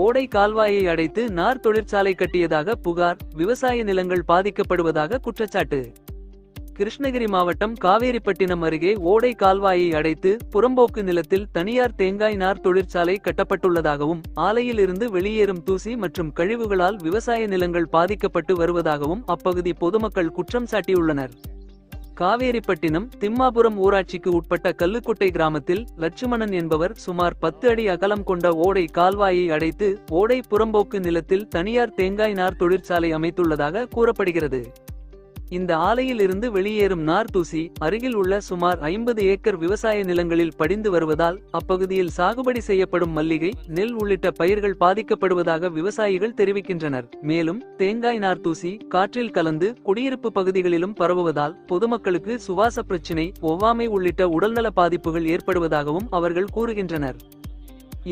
ஓடை கால்வாயை அடைத்து நார் தொழிற்சாலை கட்டியதாக புகார். விவசாய நிலங்கள் பாதிக்கப்படுவதாக குற்றச்சாட்டு. கிருஷ்ணகிரி மாவட்டம் காவேரிப்பட்டினம் அருகே ஓடை கால்வாயை அடைத்து புறம்போக்கு நிலத்தில் தனியார் தேங்காய் நார் தொழிற்சாலை கட்டப்பட்டுள்ளதாகவும் ஆலையில் இருந்து வெளியேறும் தூசி மற்றும் கழிவுகளால் விவசாய நிலங்கள் பாதிக்கப்பட்டு வருவதாகவும் அப்பகுதி பொதுமக்கள் குற்றம் சாட்டியுள்ளனர். காவேரிப்பட்டினம் திம்மாபுரம் ஊராட்சிக்கு உட்பட்ட கல்லுக்குட்டை கிராமத்தில் லட்சுமணன் என்பவர் சுமார் 10 அடி அகலம் கொண்ட ஓடை கால்வாயை அடைத்து ஓடை புறம்போக்கு நிலத்தில் தனியார் தேங்காய் நார் தொழிற்சாலை அமைத்துள்ளதாக கூறப்படுகிறது. இந்த ஆலையில் இருந்து வெளியேறும் நார் தூசி அருகில் உள்ள சுமார் 50 ஏக்கர் விவசாய நிலங்களில் படிந்து வருவதால் அப்பகுதியில் சாகுபடி செய்யப்படும் மல்லிகை, நெல் உள்ளிட்ட பயிர்கள் பாதிக்கப்படுவதாக விவசாயிகள் தெரிவிக்கின்றனர். மேலும் தேங்காய் நார் தூசி காற்றில் கலந்து குடியிருப்பு பகுதிகளிலும் பரவுவதால் பொதுமக்களுக்கு சுவாச பிரச்சினை, ஒவ்வாமை உள்ளிட்ட உடல்நல பாதிப்புகள் ஏற்படுவதாகவும் அவர்கள் கூறுகின்றனர்.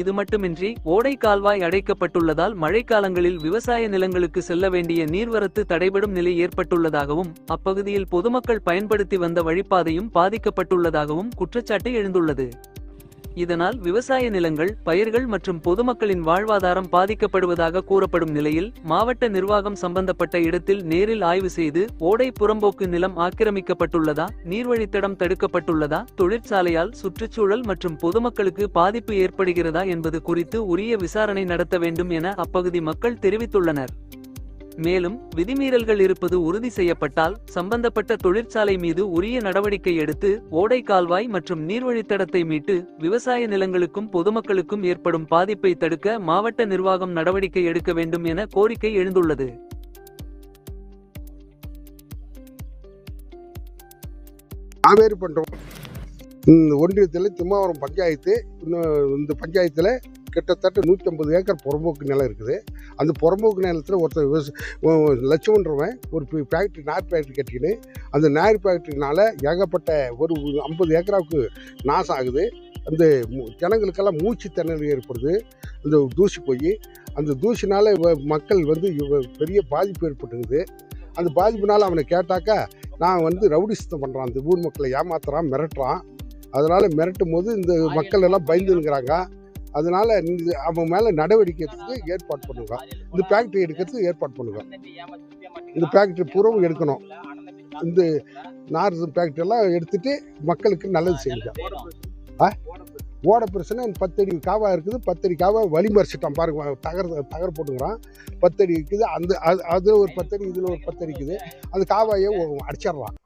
இது மட்டுமின்றி ஓடை கால்வாய் அடைக்கப்பட்டுள்ளதால் மழைக்காலங்களில் விவசாய நிலங்களுக்கு செல்ல வேண்டிய நீர்வரத்து தடைபடும் நிலை ஏற்பட்டுள்ளதாகவும் அப்பகுதியில் பொதுமக்கள் பயன்படுத்தி வந்த வழிப்பாதையும் பாதிக்கப்பட்டுள்ளதாகவும் குற்றச்சாட்டு எழுந்துள்ளது. இதனால் விவசாய நிலங்கள், பயிர்கள் மற்றும் பொதுமக்களின் வாழ்வாதாரம் பாதிக்கப்படுவதாக கூறப்படும் நிலையில் மாவட்ட நிர்வாகம் சம்பந்தப்பட்ட இடத்தில் நேரில் ஆய்வு செய்து ஓடை புறம்போக்கு நிலம் ஆக்கிரமிக்கப்பட்டுள்ளதா, நீர்வழித்தடம் தடுக்கப்பட்டுள்ளதா, தொழிற்சாலையால் சுற்றுச்சூழல் மற்றும் பொதுமக்களுக்கு பாதிப்பு ஏற்படுகிறதா என்பது குறித்து உரிய விசாரணை நடத்த வேண்டும் என அப்பகுதி மக்கள் தெரிவித்துள்ளனர். மேலும் விதிமீறல்கள் இருப்பது உறுதி செய்யப்பட்டால் சம்பந்தப்பட்ட தொழிற்சாலை மீது உரிய நடவடிக்கை எடுத்து ஓடை கால்வாய் மற்றும் நீர்வழித்தடத்தை மீட்டு விவசாய நிலங்களுக்கும் பொதுமக்களுக்கும் ஏற்படும் பாதிப்பை தடுக்க மாவட்ட நிர்வாகம் நடவடிக்கை எடுக்க வேண்டும் என கோரிக்கை எழுந்துள்ளது. ஒன்றியத்தில் திம்மாவரம் பஞ்சாயத்து, இந்த பஞ்சாயத்தில் கிட்டத்தட்ட 150 ஏக்கர் புறம்போக்கு நிலம் இருக்குது. அந்த புறம்போக்கு நிலத்தில் ஒருத்தர் லட்சுமன்றவன் ஒரு ஃபேக்ட்ரி, நார் ஃபேக்ட்ரி கட்டிக்கின்னு அந்த நார் ஃபேக்ட்ரினால ஏகப்பட்ட ஒரு 50 ஏக்கராவுக்கு நாசம் ஆகுது. அந்த ஜனங்களுக்கெல்லாம் மூச்சு திணறல் ஏற்படுது. அந்த தூசி போய் அந்த தூசினால் மக்கள் பெரிய பாதிப்பு ஏற்பட்டுக்குது. அந்த பாதிப்புனால அவனை கேட்டாக்கா நான் ரவுடிசம் பண்ணுறான், அந்த ஊர் மக்களை ஏமாத்துறான், மிரட்டுறான். அதனால் மிரட்டும் போது இந்த மக்கள் எல்லாம் பயந்துங்கிறாங்க. அதனால் அவன் மேலே நடவடிக்கை எடுக்கிறதுக்கு ஏற்பாடு பண்ணுங்க. இந்த ஃபேக்ட்ரி எடுக்கிறதுக்கு ஏற்பாடு பண்ணுங்க. இந்த ஃபேக்ட்ரி பூராவும் எடுக்கணும். இந்த நார் ஃபேக்ட்ரியெல்லாம் எடுத்துகிட்டு மக்களுக்கு நல்லது செய்யுங்க. ஓட பிரச்சனை 10 அடி காவா இருக்குது. 10 அடி காவா வழிமறிச்சிட்டான் பாருங்க, தகர் போட்டுங்கிறான். 10 அடி இருக்குது. அந்த அதில் ஒரு 10 அடி, இதில் ஒரு 10 அடி இருக்குது. அந்த காவாயை அடிச்சிடறான்.